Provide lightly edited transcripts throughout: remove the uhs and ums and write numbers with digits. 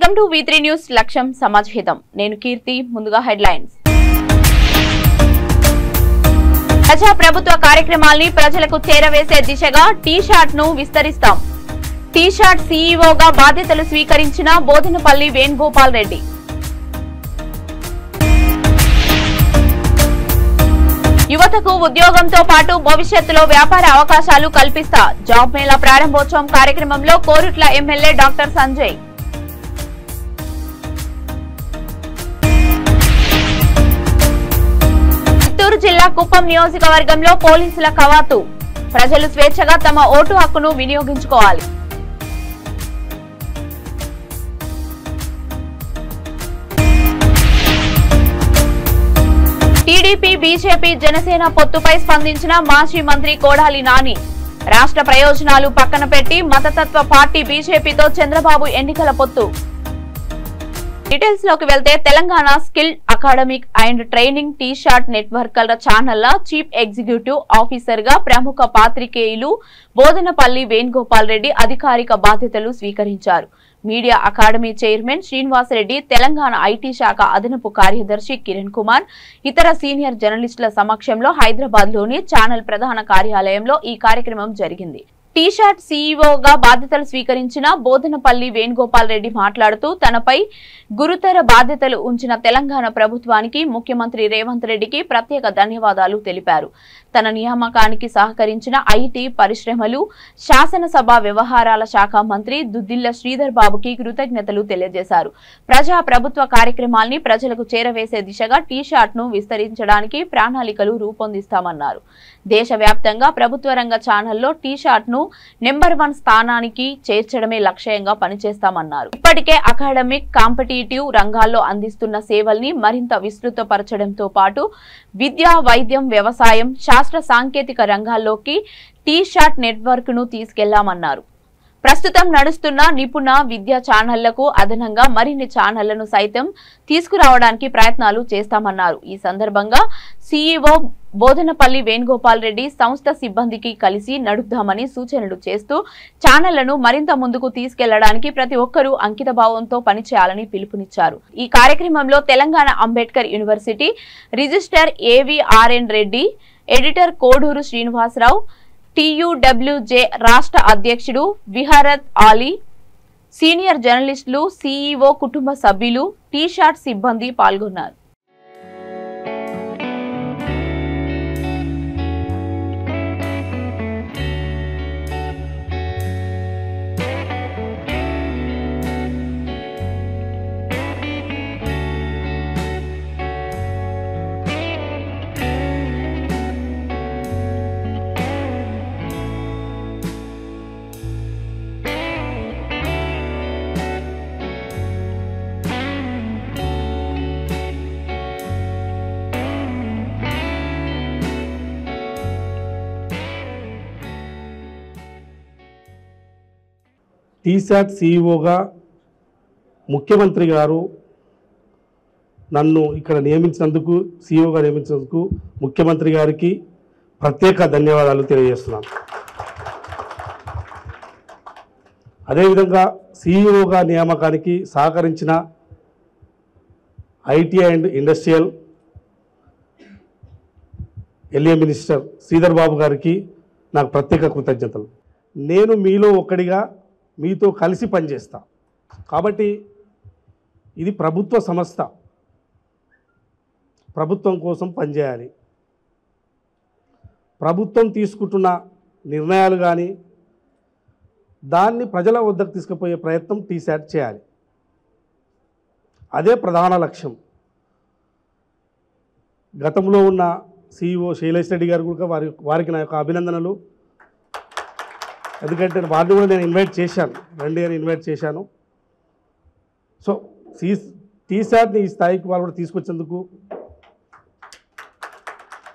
Welcome to V3 news లక్ష్యం సమాజహితం. నేను కీర్తి. ముందుగా హెడ్లైన్స్. ప్రజా ప్రభుత్వ కార్యక్రమాల్ని ప్రజలకు చేరవేసే దిశగా టీ-షాట్ ను విస్తరిస్తాం. టీ-షాట్ సీఈఓగా బాధ్యతలు స్వీకరించిన బోధనపల్లి వేణుగోపాల్ రెడ్డి. యువతకు ఉద్యోగంతో పాటు భవిష్యత్తులో వ్యాపార అవకాశాలు కల్పిస్తా. జాబ్ మేళా ప్రారంభోత్సవం కార్యక్రమంలో కోరుట్ల ఎమ్మెల్యే డాక్టర్ సంజయ్. చిత్తూరు జిల్లా కుప్పం నియోజకవర్గంలో పోలీసుల కవాతు. ప్రజలు స్వేచ్ఛగా తమ ఓటు హక్కును వినియోగించుకోవాలి. టీడీపీ, బీజేపీ, జనసేన పొత్తుపై స్పందించిన మాజీ మంత్రి కొడాలి నాని. రాష్ట్ర ప్రయోజనాలు పక్కన పెట్టి మతతత్వ పార్టీ బీజేపీతో చంద్రబాబు ఎన్నికల పొత్తు. డీటెయిల్స్ లోకి వెళ్తే Telangana skill academic and training tea-shot నెట్వర్క్ల ఛానళ్ల చీఫ్ ఎగ్జిక్యూటివ్ ఆఫీసర్ గా ప్రముఖ పాత్రికేయులు బోధనపల్లి వేణుగోపాల్ రెడ్డి అధికారిక బాధ్యతలు స్వీకరించారు. Media academy chairman Srinivasa Reddy, Telangana IT శాఖ అదనపు కార్యదర్శి కిరణ్ కుమార్, ఇతర సీనియర్ జర్నలిస్టుల సమక్షంలో హైదరాబాద్ లోని ఛానల్ ప్రధాన కార్యాలయంలో ఈ కార్యక్రమం జరిగింది. టీ-షాట్ సీఈఓగా బాధ్యతలు స్వీకరించిన బోధనపల్లి వేణుగోపాల్ రెడ్డి మాట్లాడుతూ తనపై గురుతర బాధ్యతలు ఉంచిన తెలంగాణ ప్రభుత్వానికి, ముఖ్యమంత్రి రేవంత్ రెడ్డికి ప్రత్యేక ధన్యవాదాలు తెలిపారు. తన నియామకానికి సహకరించిన ఐటీ, పరిశ్రమలు, శాసనసభ వ్యవహారాల శాఖ మంత్రి దుద్దిల్ల శ్రీధర్ బాబుకి కృతజ్ఞతలు తెలియజేశారు. ప్రజా ప్రభుత్వ కార్యక్రమాల్ని ప్రజలకు చేరవేసే దిశగా టీ-షాట్ ను విస్తరించడానికి ప్రణాళికలు రూపొందిస్తామన్నారు. దేశవ్యాప్తంగా ప్రభుత్వ రంగ ఛానల్లో టీ-షాట్ ను నెంబర్ 1 స్థానానికి చేర్చడమే లక్ష్యంగా పనిచేస్తామన్నారు. ఇప్పటికే అకాడమిక్, కాంపిటీటివ్ రంగాల్లో అందిస్తున్న సేవల్ని మరింత విస్తృతపరచడంతో పాటు విద్య, వైద్యం, వ్యవసాయం, శాస్త్ర సాంకేతిక రంగాల్లోకి టీ-షాట్ నెట్వర్క్ ను తీసుకెళ్లామన్నారు. ప్రస్తుతం నడుస్తున్న నిపుణ విద్యా ఛానళ్లకు అదనంగా మరిన్ని ఛానళ్లను సైతం తీసుకురావడానికి ప్రయత్నాలు చేస్తామన్నారు. ఈ సందర్భంగా సీఈఓ బోధనపల్లి వేణుగోపాల్ రెడ్డి సంస్థ సిబ్బందికి కలిసి నడుద్దామని సూచనలు చేస్తూ ఛానళ్లను మరింత ముందుకు తీసుకెళ్లడానికి ప్రతి ఒక్కరూ అంకితభావంతో పనిచేయాలని పిలుపునిచ్చారు. ఈ కార్యక్రమంలో Telangana Ambedkar university registrar AVRN Reddy, editor Koduru Srinivasarao, TUWJ రాష్ట్ర అధ్యక్షుడు విహరత్ ఆలీ, సీనియర్ జర్నలిస్టులు, సీఈఓ కుటుంబ సభ్యులు, టీ-షాట్ సిబ్బంది పాల్గొన్నారు. టీ-షాట్ సీఈఓగా ముఖ్యమంత్రి గారు నన్ను ఇక్కడ నియమించినందుకు, సీఈఓగా నియమించినందుకు ముఖ్యమంత్రి గారికి ప్రత్యేక ధన్యవాదాలు తెలియజేస్తున్నాను. అదేవిధంగా సీఈఓగా నియామకానికి సహకరించిన IT and industrial LA minister Sridhar Babu గారికి నాకు ప్రత్యేక కృతజ్ఞతలు. నేను మీలో ఒక్కడిగా మీతో కలిసి పనిచేస్తా. కాబట్టి ఇది ప్రభుత్వ సంస్థ, ప్రభుత్వం కోసం పనిచేయాలి. ప్రభుత్వం తీసుకుంటున్న నిర్ణయాలు కానీ దాన్ని ప్రజల వద్దకు తీసుకుపోయే ప్రయత్నం టీ-షాట్ చేయాలి. అదే ప్రధాన లక్ష్యం. గతంలో ఉన్న సీఈఓ శైలేష్ రెడ్డి గారు కూడా వారికి నా యొక్క అభినందనలు. ఎందుకంటే వారిని కూడా నేను ఇన్వైట్ చేశాను, రండి అని ఇన్వైట్ చేశాను. సో టీ-షాట్ని ఈ స్థాయికి వాళ్ళు కూడా తీసుకొచ్చేందుకు,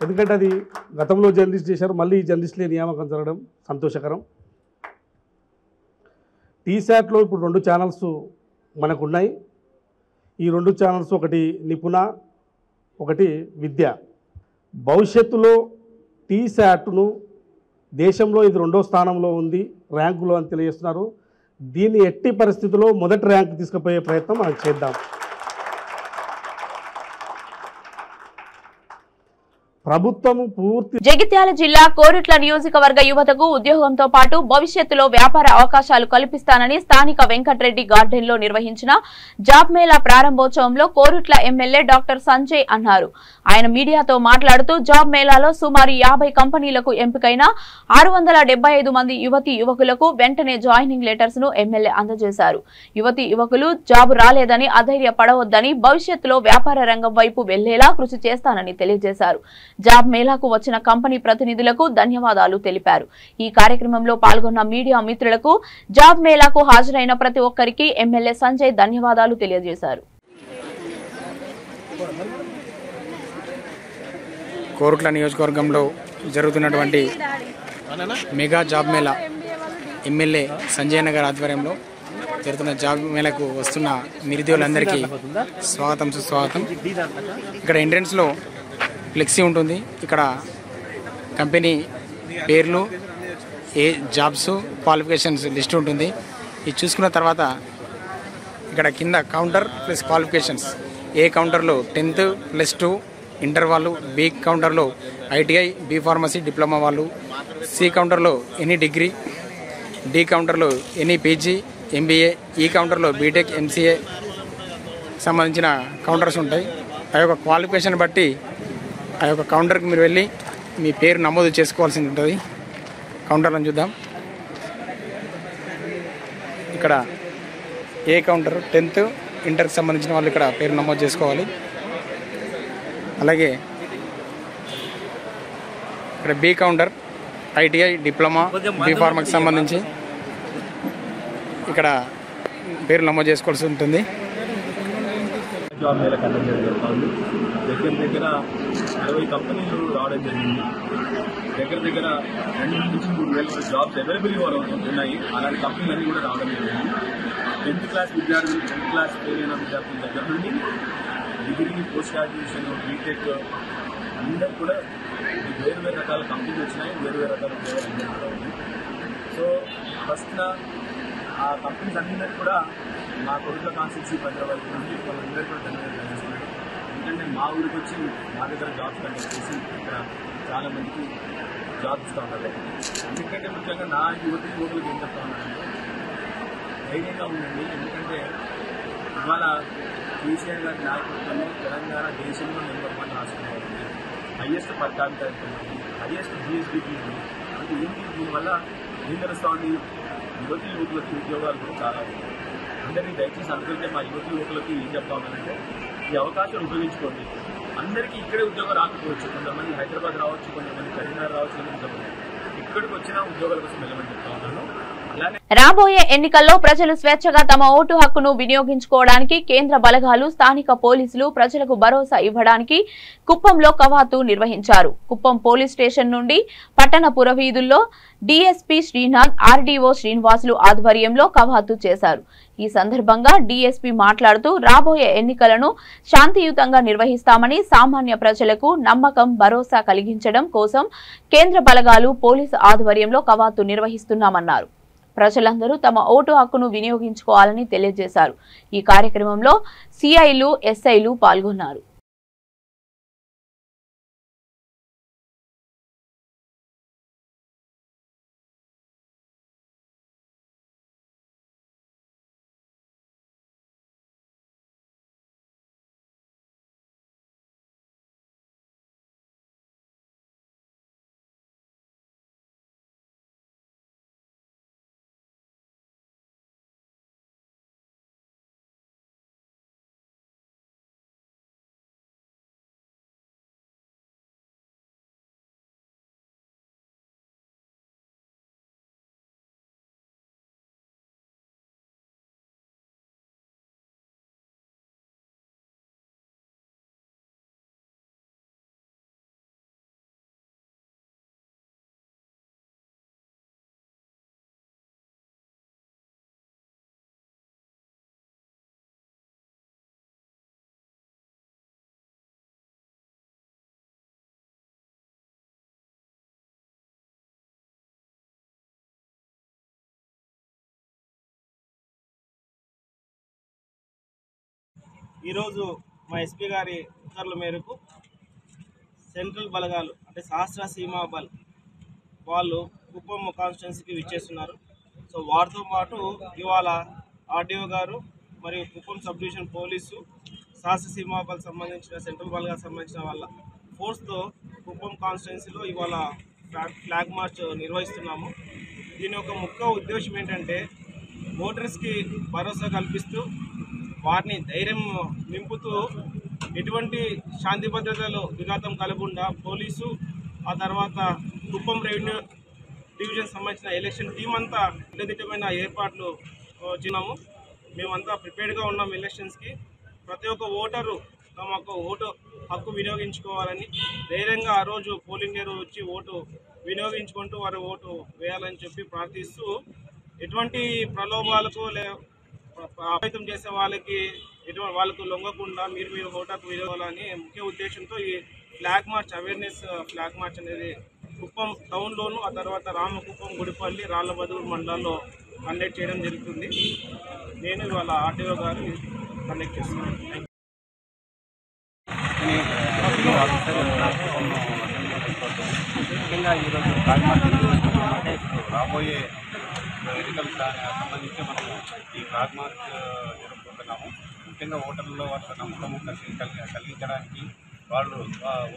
ఎందుకంటే అది గతంలో జర్నలిస్ట్ చేశారు, మళ్ళీ జర్నలిస్టులే నియామకం జరగడం సంతోషకరం. టీ-షాట్లో ఇప్పుడు 2 ఛానల్స్ మనకు ఉన్నాయి. ఈ 2 ఛానల్స్, ఒకటి నిపుణ, ఒకటి విద్య. భవిష్యత్తులో టీ-షాట్ను దేశంలో ఇది 2వ స్థానంలో ఉంది ర్యాంకులో అని తెలియజేస్తున్నారు. దీన్ని ఎట్టి పరిస్థితుల్లో మొదటి ర్యాంక్ తీసుకుపోయే ప్రయత్నం మనం చేద్దాం. ప్రభుత్వము పూర్తి జగిత్యాల జిల్లా కోరుట్ల నియోజకవర్గ యువతకు ఉద్యోగంతో పాటు భవిష్యత్తులో వ్యాపార అవకాశాలు కల్పిస్తానని స్థానిక వెంకటరెడ్డి గార్డెన్ లో నిర్వహించిన జాబ్ మేళా ప్రారంభోత్సవంలో కోరుట్ల ఎమ్మెల్యే డాక్టర్ సంజయ్ అన్నారు. ఆయన మీడియాతో మాట్లాడుతూ జాబ్ మేళాలో సుమారు 50 కంపెనీలకు ఎంపికైన 675 మంది యువతీ యువకులకు వెంటనే జాయినింగ్ లెటర్స్ ను ఎమ్మెల్యే అందజేశారు. యువతీ యువకులు జాబ్ రాలేదని అధైర్యపడవద్దని భవిష్యత్తులో వ్యాపార రంగం వైపు వెళ్లేలా కృషి చేస్తానని తెలియజేశారు. జాబ్ మేళాకు వచ్చిన కంపెనీ ప్రతినిధులకు ధన్యవాదాలు తెలిపారు. ఈ కార్యక్రమంలో పాల్గొన్న మీడియా మిత్రులకు జాబ్ మేళాకు హాజరైన ప్రతి ఒక్కరికి ఎమ్మెల్యే సంజయ్ ధన్యవాదాలు తెలియజేశారు. కోరుట్ల నియోజకవర్గంలో జరుగుతున్నటువంటి mega job Mela MLA Sanjay Nagar ఆధ్వర్యంలో జరుగుతున్న జాబ్ మేళకు వస్తున్న నిరుద్యోగులందరికీ స్వాగతం సుస్వాగతం. ఇక్కడ ఎంట్రన్స్లో ఫ్లెక్సీ ఉంటుంది. ఇక్కడ కంపెనీ పేర్లు, ఏ జాబ్స్, క్వాలిఫికేషన్స్ లిస్ట్ ఉంటుంది. ఇది చూసుకున్న తర్వాత ఇక్కడ కింద కౌంటర్ ప్లస్ క్వాలిఫికేషన్స్. ఏ కౌంటర్లో 10th +2 ఇంటర్ వాళ్ళు, బి కౌంటర్లో ITI, బి ఫార్మసీ, డిప్లొమా వాళ్ళు, సి కౌంటర్లో ఎనీ డిగ్రీ, డి కౌంటర్లో ఎనీ PG, MBA, ఈ కౌంటర్లో బీటెక్, MCA సంబంధించిన కౌంటర్స్ ఉంటాయి. ఆ యొక్క క్వాలిఫికేషన్ బట్టి ఆ యొక్క కౌంటర్కి మీరు వెళ్ళి మీ పేరు నమోదు చేసుకోవాల్సి ఉంటుంది. కౌంటర్లను చూద్దాం. ఇక్కడ ఏ కౌంటర్ 10th ఇంటర్కి సంబంధించిన వాళ్ళు ఇక్కడ పేరు నమోదు చేసుకోవాలి. అలాగే ఇక్కడ B counter ITI, diploma, B ఫార్మకి సంబంధించి ఇక్కడ పేరు నమోదు చేసుకోవాల్సి ఉంటుంది. జాబ్ మేళ కండక్ట్ జరుగుతుంది. దగ్గర 60 కంపెనీలు రావడం జరిగింది. దగ్గర 2 నుంచి 3 వేల జాబ్స్ అవైలబుల్ ఉన్నాయి. అలాంటి కంపెనీలన్నీ కూడా రావడం జరిగింది. 10th క్లాస్ విద్యార్థులు, 10th క్లాస్ ఫెయిల్ అయిన విద్యార్థుల దగ్గర నుండి డిగ్రీ, పోస్ట్ గ్రాడ్యుయేషన్, బీటెక్ అందరూ కూడా వేరు రకాల కంపెనీలు వచ్చినాయి. వేరు రకాల ఉద్యోగాలు అందరూ కూడా ఉన్నాయి. సో ఫస్ట్ ఆ కంపెనీస్ అందరికీ కూడా మా కోరుట్ల కాన్స్టిట్యూన్సీ హైదరాబాద్ నుండి వాళ్ళందరూ కూడా ధన్యవాదాలు చేస్తున్నాను. ఎందుకంటే మా ఊరికి వచ్చి మా దగ్గర జాబ్స్ కండక్ట్ చేసి ఇక్కడ చాలా మందికి జాబ్స్ ఇస్తూ ఉన్నారు. ఎందుకంటే ముఖ్యంగా నా యువకులకు ఏం చెప్తా ఉన్నానంటే ధైర్యంగా ఉండండి. ఎందుకంటే ఇవాళ కేసీఆర్ గారి నాయకత్వంలో తెలంగాణ దేశంలో నెంబర్ 1 రాష్ట్రం అవుతుంది. హైయెస్ట్ పర్ క్యాపిటల్ ఉంది, హైయెస్ట్ GSDP ఉంది. అంటే ఏంటి దీనివల్ల ఏం తెలుస్తూ ఉంది? యువతీ యువకులకి ఉద్యోగాలు కూడా చాలా ఉన్నాయి. అందరినీ దయచేసి అందుకంటే మా యువతీ యువకులకి ఏం చెప్తా ఉన్నానంటే ఈ అవకాశాలు ఉపయోగించుకోండి. అందరికీ ఇక్కడే ఉద్యోగం రాకపోవచ్చు. కొంతమంది హైదరాబాద్ రావచ్చు, కొంతమంది కరీంనగర్ రావచ్చు, కొంతమంది ఇక్కడికి వచ్చిన ఉద్యోగాల కోసం వెళ్ళమని చెప్తా ఉన్నాను. రాబోయే ఎన్నికల్లో ప్రజలు స్వేచ్ఛగా తమ ఓటు హక్కును వినియోగించుకోవడానికి కేంద్ర బలగాలు, స్థానిక పోలీసులు ప్రజలకు భరోసా ఇవ్వడానికి కుప్పంలో కవాతు నిర్వహించారు. కుప్పం పోలీస్ స్టేషన్ నుండి పట్టణ పురవీధుల్లో DSP శ్రీనాథ్, RDO శ్రీనివాసులు ఆధ్వర్యంలో కవాతు చేశారు. ఈ సందర్భంగా DSP మాట్లాడుతూ రాబోయే ఎన్నికలను శాంతియుతంగా నిర్వహిస్తామని, సామాన్య ప్రజలకు నమ్మకం, భరోసా కలిగించడం కోసం కేంద్ర బలగాలు, పోలీసు ఆధ్వర్యంలో కవాతు నిర్వహిస్తున్నామన్నారు. ప్రజలందరూ తమ ఓటు హక్కును వినియోగించుకోవాలని తెలియజేశారు. ఈ కార్యక్రమంలో CIలు, SIలు పాల్గొన్నారు. ఈరోజు మా ఎస్పీ గారి ఉత్తర్వుల మేరకు సెంట్రల్ బలగాలు అంటే సహస్ర సీమా బల్ వాళ్ళు కుప్పం కాన్స్టిట్యున్సీకి విచ్చేస్తున్నారు. సో వారితో పాటు ఇవాళ ఆర్డీఓ గారు మరియు కుప్పం సబ్ డివిజన్ పోలీసు సహస్ర సీమా బల్ సంబంధించిన సెంట్రల్ బలగాలకు సంబంధించిన వాళ్ళ ఫోర్స్తో కుప్పం కాన్స్టిట్యున్సీలో ఇవాళ ఫ్లాగ్ మార్చ్ నిర్వహిస్తున్నాము. దీని యొక్క ముఖ్య ఉద్దేశం ఏంటంటే ఓటర్స్కి భరోసా కల్పిస్తూ వారిని ధైర్యం నింపుతూ ఎటువంటి శాంతి భద్రతలు విఘాతం కలగకుండా పోలీసు ఆ తర్వాత కుప్పం రెవెన్యూ డివిజన్ సంబంధించిన ఎలక్షన్ టీం అంతా అద్భుతమైన ఏర్పాట్లు చేసినాము. మేమంతా ప్రిపేర్డ్గా ఉన్నాం ఎలక్షన్స్కి. ప్రతి ఒక్క ఓటరు తమ యొక్క ఓటు హక్కు వినియోగించుకోవాలని ధైర్యంగా ఆ రోజు పోలింగ్ డే రోజు వచ్చి ఓటు వినియోగించుకుంటూ వారు ఓటు వేయాలని చెప్పి ప్రార్థిస్తూ ఎటువంటి ప్రలోభాలకు ప్రభావితం చేసే వాళ్ళకు లొంగకుండా మీరు ఓటాకు వినియోగాలని ముఖ్య ఉద్దేశంతో ఈ flag March awareness flag March అనేది కుప్పం టౌన్లోను ఆ తర్వాత రామకుప్పం, గుడిపల్లి, రాళ్లబదూరు మండలాల్లో కండక్ట్ చేయడం జరుగుతుంది. నేను ఇవాళ ఆర్టీఓ గారు కండక్ట్ చేస్తున్నాను. ముఖ్యంగా ఈరోజు ఫ్లాగ్ మార్చ్ అంటే రాబోయే ఎన్నికలకు సంబంధించి మనము ఈ ఫ్లాగ్ మార్చ్ జరుపుకుంటున్నాము. ముఖ్యంగా ఓటర్లలో వాళ్ళ నమ్మకము కలిగించడానికి వాళ్ళు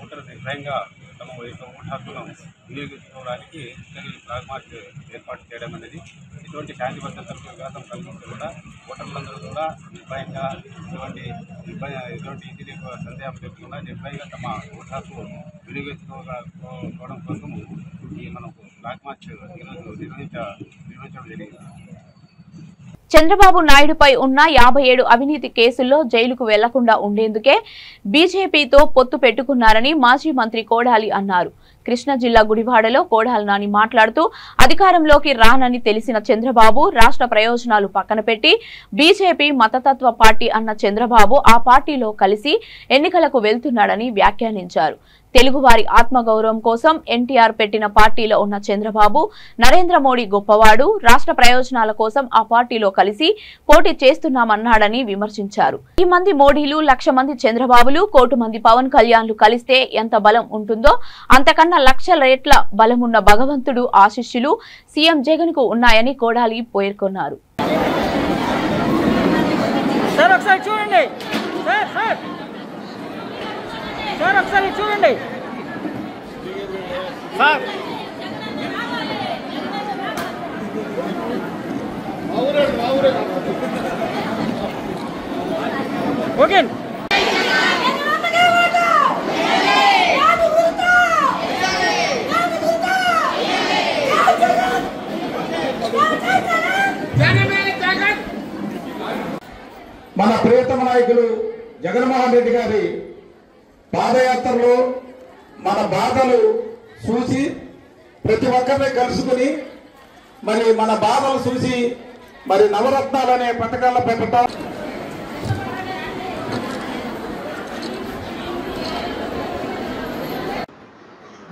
ఓటరు నిర్భయంగా తమ ఓటు హక్కును వినియోగించుకోవడానికి ఈ ఫ్లాగ్ మార్చ్ ఏర్పాటు చేయడం అనేది ఇటువంటి శాంతి భద్రతలకు విఘాతం కలిగించకుండా ఓటర్లందరూ కూడా నిర్భయంగా ఎటువంటి ఇది సందేహం లేకుండా నిర్భయంగా తమ ఓటు హక్కు వినియోగించుకోవడం కోసము ఈ మనకు ఫ్లాగ్ మార్చ్ ఈరోజు నిర్వహించడం జరిగింది. చంద్రబాబు నాయుడుపై ఉన్న 57 అవినీతి కేసుల్లో జైలుకు వెళ్లకుండా ఉండేందుకే బీజేపీతో పొత్తు పెట్టుకున్నారని మాజీ మంత్రి కోడాలి అన్నారు. కృష్ణా జిల్లా గుడివాడలో కోడాలి నాని మాట్లాడుతూ అధికారంలోకి రానని తెలిసిన చంద్రబాబు రాష్ట్ర ప్రయోజనాలు పక్కన పెట్టి బీజేపీ మతతత్వ పార్టీ అన్న చంద్రబాబు ఆ పార్టీలో కలిసి ఎన్నికలకు వెళ్తున్నాడని వ్యాఖ్యానించారు. తెలుగువారి ఆత్మగౌరవం కోసం ఎన్టీఆర్ పెట్టిన పార్టీలో ఉన్న చంద్రబాబు నరేంద్ర మోడీ గొప్పవాడు, రాష్ట్ర ప్రయోజనాల కోసం ఆ పార్టీలో కలిసి పోటీ చేస్తున్నామన్నాడని విమర్శించారు. 10 మంది మోడీలు, 1,00,000 మంది చంద్రబాబులు, 1 కోటి మంది పవన్ కళ్యాణ్లు కలిస్తే ఎంత బలం ఉంటుందో అంతకన్నా 1,00,000 రెట్ల బలమున్న భగవంతుడు ఆశీస్సులు సీఎం జగన్ కు ఉన్నాయని కోడాలి పేర్కొన్నారు. చూడండి సార్ ఓకే మన ప్రియతమ నాయకులు జగన్మోహన్ రెడ్డి గారి పాదయాత్రలో మన బాధలు చూసి ప్రతి ఒక్కరిని కలుసుకుని మరి మన బాధలు చూసి మరి నవరత్నాలు అనే పథకాల్లో పెట్టడం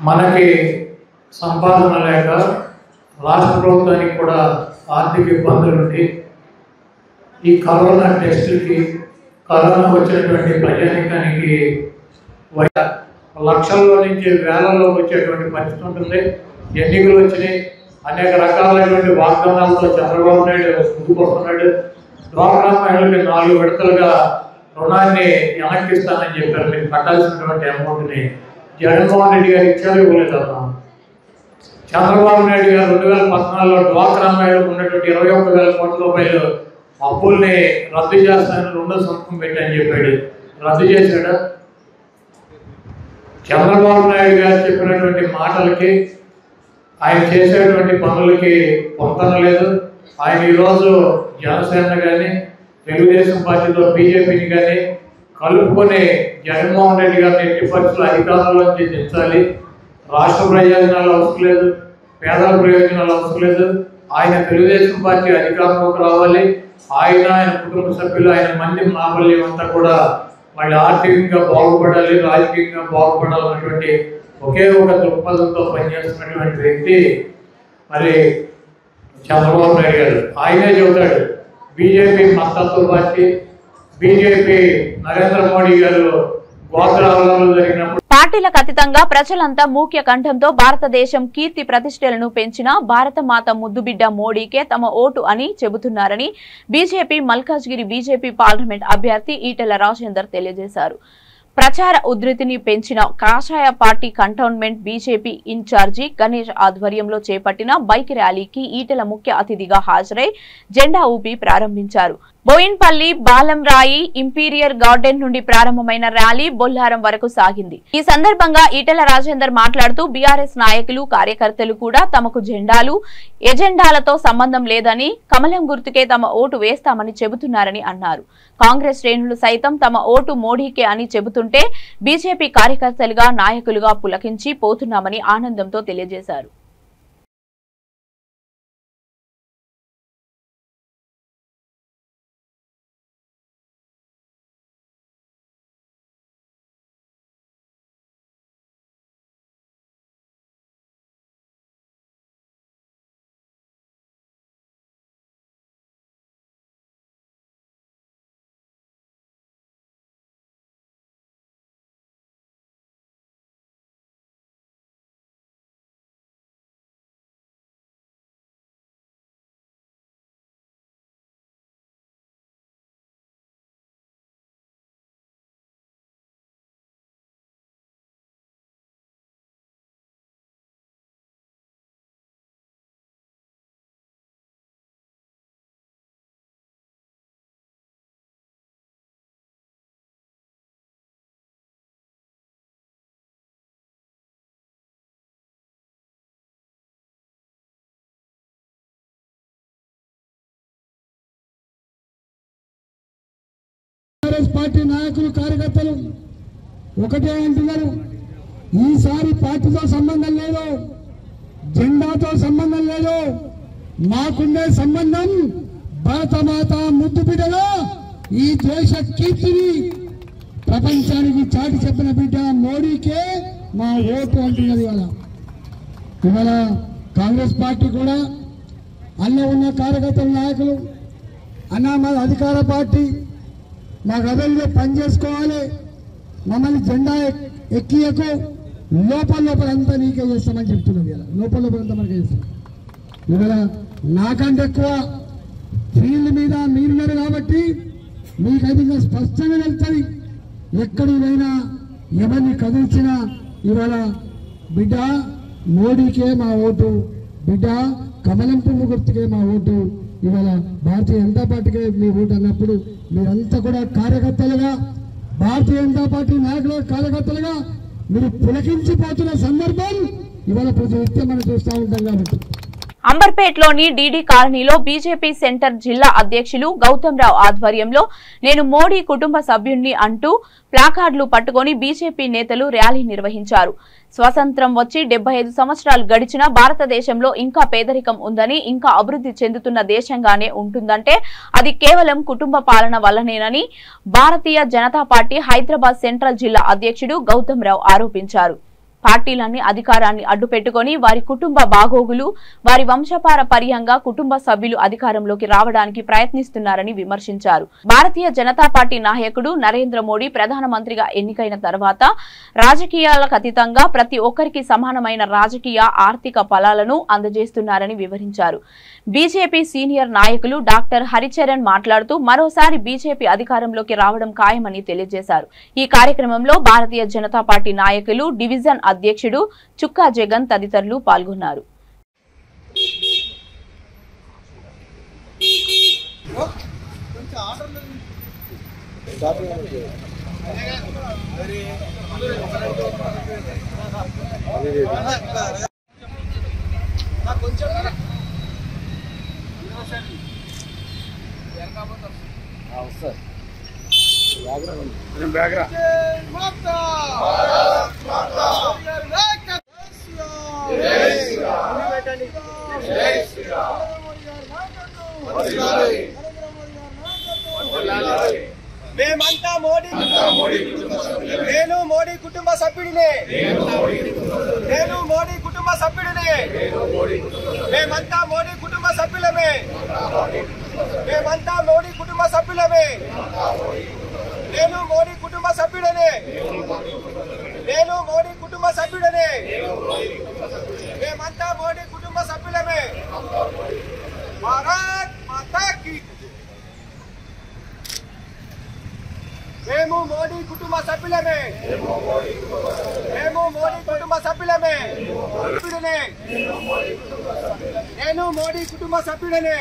మనకి సంపాదన లేక రాష్ట్ర ప్రభుత్వానికి కూడా ఆర్థిక ఇబ్బందులుండి ఈ కరోనా టెస్టులకి కరోనా వచ్చినటువంటి ప్రజానికానికి లక్షల్లో నుంచి వేలలో వచ్చేటువంటి పరిస్థితి ఉంటుంది. ఎన్నికలు వచ్చినాయి, అనేక రకాలైనటువంటి వాగ్దానాలతో చంద్రబాబు నాయుడు ముందుకు వస్తున్నాడు. డ్వాక్రా మహిళలకి 4 విడతలుగా రుణాన్ని వెనక్కిస్తానని చెప్పారు. మీరు కట్టాల్సినటువంటి అమౌంట్ని జగన్మోహన్ రెడ్డి గారు ఇచ్చారు, ఇవ్వలేదన్నా. చంద్రబాబు నాయుడు గారు 2014లో డ్వాక్రా మహిళలకు ఉన్నటువంటి 21,000 కోట్ల రూపాయలు అప్పుల్ని రద్దు చేస్తానని 2వ సంతకం పెట్టని చెప్పాడు. రద్దు చేశాడు. చంద్రబాబు నాయుడు గారు చెప్పినటువంటి మాటలకి ఆయన చేసేటువంటి పనులకి పొంతన లేదు. ఆయన ఈరోజు జనసేన కానీ తెలుగుదేశం పార్టీతో బీజేపీని కానీ కలుపుకొని జగన్మోహన్ రెడ్డి గారిని ఎట్టి పరిస్థితులు అధికారంలోంచి దించాలి. రాష్ట్ర ప్రయోజనాలు అవసరం లేదు, పేదల ప్రయోజనాలు అవసరం లేదు. ఆయన తెలుగుదేశం పార్టీ అధికారంలోకి రావాలి. ఆయన కుటుంబ సభ్యులు, ఆయన మంది మామూల్యం అంతా కూడా వాళ్ళు ఆర్థికంగా బాగుపడాలి, రాజకీయంగా బాగుపడాలన్నటువంటి ఒకే ఒక దృక్పథంతో పనిచేస్తున్నటువంటి వ్యక్తి మరి చంద్రబాబు నాయుడు గారు. ఆయనే చెబుతాడు బీజేపీ మతత్వ పార్టీ, బీజేపీ నరేంద్ర మోడీ గారు గోత్రాలలో జరిగినప్పుడు పార్టీలకు అతీతంగా ప్రజలంతా ముఖ్య కంఠంతో భారతదేశం కీర్తి ప్రతిష్టలను పెంచిన భారతమాత ముద్దుబిడ్డ మోడీకే తమ ఓటు అని చెబుతున్నారని బీజేపీ మల్కాజ్గిరి బీజేపీ పార్లమెంట్ అభ్యర్థి ఈటెల రాజేందర్ తెలియజేశారు. ప్రచార ఉధృతిని పెంచిన కాషాయ party cantonment BJP incharge Ganesh ఆధ్వర్యంలో చేపట్టిన బైక్ ర్యాలీకి ఈటెల ముఖ్య అతిథిగా హాజరై జెండా ఊపి ప్రారంభించారు. బోయిన్పల్లి బాలంరాయి ఇంపీరియర్ గార్డెన్ నుండి ప్రారంభమైన ర్యాలీ బొల్లారం వరకు సాగింది. ఈ సందర్భంగా ఈటెల రాజేందర్ మాట్లాడుతూ బీఆర్ఎస్ నాయకులు కార్యకర్తలు కూడా తమకు జెండాలు ఎజెండాలతో సంబంధం లేదని కమలం గుర్తుకే తమ ఓటు వేస్తామని చెబుతున్నారని అన్నారు. కాంగ్రెస్ శ్రేణులు సైతం తమ ఓటు మోడీకే అని చెబుతుంటే బీజేపీ కార్యకర్తలుగా నాయకులుగా పులకించి పోతున్నామని ఆనందంతో తెలియజేశారు. కాంగ్రెస్ పార్టీ నాయకులు కార్యకర్తలు ఒకటే అంటున్నారు, ఈసారి పార్టీతో సంబంధం లేదు, జెండాతో సంబంధం లేదు, మాకుండే సంబంధం భారతమాత ముద్దు బిడ్డగా ఈ దేశ కీర్తిని ప్రపంచానికి చాటి చెప్పిన బిడ్డ మోడీకే మా ఓటు అంటున్నది. ఇవాళ కాంగ్రెస్ పార్టీ కూడా అన్న ఉన్న కార్యకర్తల నాయకులు అన్న మా అధికార పార్టీ మాకు అదల్లో పని చేసుకోవాలి, మమ్మల్ని జెండా ఎక్కియకు, లోపల అంతా నీకే చేస్తామని చెప్తున్నది. ఇలా లోపల అంతా మనకే చేస్తాం. ఇవాళ నాకంటే ఎక్కువ ఫీల్డ్ మీద మీరున్నారు కాబట్టి మీకైతే ఇంకా స్పష్టంగా వెళ్తుంది. ఎక్కడికైనా ఎవరిని కదిల్చినా ఇవాళ బిడ్డ మోడీకే మా ఓటు, బిడ్డ కమలం పువ్వు గుర్తుకే మా ఓటు, ఇవాళ భారతీయ జనతా పార్టీకే మీ ఓటు అన్నప్పుడు మీరంతా కూడా కార్యకర్తలుగా భారతీయ జనతా పార్టీ నాయకులు కార్యకర్తలుగా మీరు పులకించిపోతున్న సందర్భం ఇవాళ ప్రతి నిత్యం మనం చూస్తూ ఉంటాం. కాబట్టి అంబర్పేటలోని డీడీ కాలనీలో బీజేపీ సెంటర్ జిల్లా అధ్యక్షులు గౌతమ్ రావు ఆధ్వర్యంలో నేను మోడీ కుటుంబ సభ్యుణ్ణి అంటూ ప్లాకార్డులు పట్టుకుని బీజేపీ నేతలు ర్యాలీ నిర్వహించారు. స్వతంత్రం వచ్చి 75 సంవత్సరాలు గడిచినా భారతదేశంలో ఇంకా పేదరికం ఉందని, ఇంకా అభివృద్ధి చెందుతున్న దేశంగానే ఉంటుందంటే అది కేవలం కుటుంబ పాలన వల్లనేనని భారతీయ జనతా పార్టీ హైదరాబాద్ సెంట్రల్ జిల్లా అధ్యక్షుడు గౌతమ్ రావు ఆరోపించారు. పార్టీలన్నీ అధికారాన్ని అడ్డుపెట్టుకుని వారి కుటుంబ బాగోగులు, వారి వంశపారపర్యంగా కుటుంబ సభ్యులు అధికారంలోకి రావడానికి ప్రయత్నిస్తున్నారని విమర్శించారు. భారతీయ జనతా పార్టీ నాయకుడు నరేంద్ర మోడీ ప్రధానమంత్రిగా ఎన్నికైన తర్వాత రాజకీయాలకు అతీతంగా ప్రతి ఒక్కరికి సమానమైన రాజకీయ ఆర్థిక ఫలాలను అందజేస్తున్నారని వివరించారు. బీజేపీ సీనియర్ నాయకులు డాక్టర్ హరిచరణ్ మాట్లాడుతూ మరోసారి బీజేపీ అధికారంలోకి రావడం ఖాయమని తెలియజేశారు. ఈ కార్యక్రమంలో భారతీయ జనతా పార్టీ నాయకులు, డివిజన్ అధ్యక్షుడు చుక్కా జగన్ తదితరులు పాల్గొన్నారు. మేమంతా మోడీ, నేను మోడీ కుటుంబ సభ్యుడినే, నేను మోడీ కుటుంబ సభ్యుడినే, మేమంతా మోడీ కుటుంబ సభ్యులమే. మేమంతా మోడీ కుటుంబ సభ్యులమే. నేను మోడీ కుటుంబ సభ్యుడనే. నేను మోడీ కుటుంబ సభ్యుడనే. మేమంతా మోడీ కుటుంబ సభ్యులమే. భారత్ మాతా కీ. మేము మోడీ కుటుంబ సభ్యులమే. మేము మోడీ కుటుంబ సభ్యులమే. నేను మోడీ కుటుంబ సభ్యుడనే.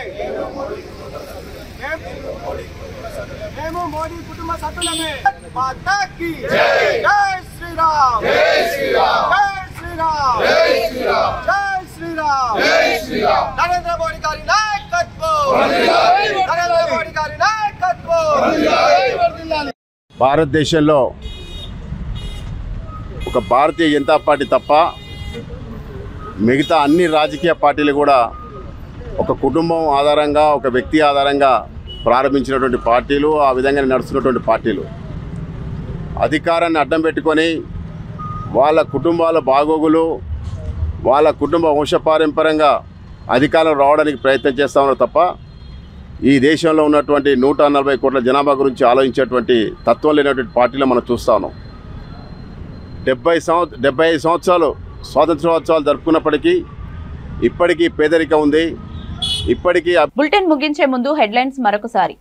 మేము మోడీ కుటుంబ సభ్యులమే. మాతాకి జై శ్రీరామ్. జై శ్రీరామ్. జై శ్రీరామ్. జై శ్రీరామ్. జై శ్రీరామ్. జై శ్రీరామ్. నరేంద్ర మోడీ గారి నాయకత్వం. నరేంద్ర మోడీ గారి నాయకత్వం. భారతదేశంలో ఒక భారతీయ జనతా పార్టీ తప్ప మిగతా అన్ని రాజకీయ పార్టీలు కూడా ఒక కుటుంబం ఆధారంగా ఒక వ్యక్తి ఆధారంగా ప్రారంభించినటువంటి పార్టీలు, ఆ విధంగా నడుస్తున్నటువంటి పార్టీలు అధికారాన్ని అడ్డం పెట్టుకొని వాళ్ళ కుటుంబాల బాగోగులు, వాళ్ళ కుటుంబ వంశపారంపర్యంగా అధికారం రావడానికి ప్రయత్నం చేస్తూ ఉన్నారు తప్ప ఈ దేశంలో ఉన్నటువంటి 140 కోట్ల జనాభా గురించి ఆలోచించేటువంటి తత్వం లేనటువంటి పార్టీలో మనం చూస్తా ఉన్నాం. 75 సంవత్సరాలు స్వాతంత్రోత్సవాలు జరుపుకున్నప్పటికీ ఇప్పటికీ పేదరికం ఉంది. ఇప్పటికీ బులెటిన్ ముగించే ముందు హెడ్లైన్స్ మరొకసారి.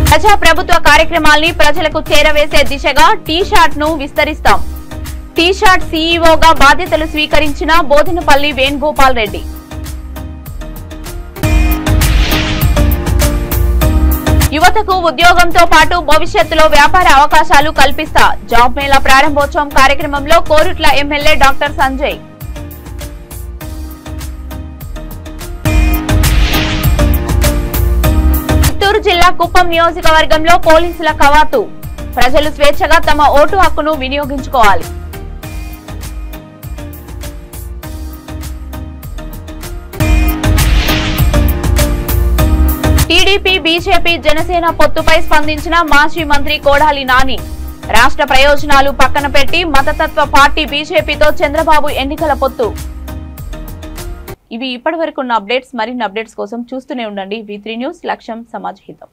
ప్రజా ప్రభుత్వ కార్యక్రమాల్ని ప్రజలకు చేరవేసే దిశగా టీ-షాట్ ను విస్తరిస్తాం. టీ-షాట్ సీఈఓగా బాధ్యతలు స్వీకరించిన బోధినపల్లి వేణుగోపాల్ రెడ్డి. యువతకు ఉద్యోగంతో పాటు భవిష్యత్తులో వ్యాపార అవకాశాలు కల్పిస్తా. జాబ్ మేళా ప్రారంభోత్సవం కార్యక్రమంలో కోరుట్ల ఎమ్మెల్యే డాక్టర్ సంజయ్. చిత్తూరు జిల్లా కుప్పం నియోజకవర్గంలో పోలీసుల కవాతు. ప్రజలు స్వేచ్ఛగా తమ ఓటు హక్కును వినియోగించుకోవాలి. టీడీపీ, బీజేపీ, జనసేన పొత్తుపై స్పందించిన మాజీ మంత్రి కొడాలి నాని. రాష్ట్ర ప్రయోజనాలు పక్కన పెట్టి మతతత్వ పార్టీ బీజేపీతో చంద్రబాబు ఎన్నికల పొత్తు. ఇవి ఇప్పటివరకు ఉన్న అప్డేట్స్. మరిన్ని అప్డేట్స్ కోసం చూస్తూనే ఉండండి V3 న్యూస్. లక్ష్యం సమాజ్ హితం.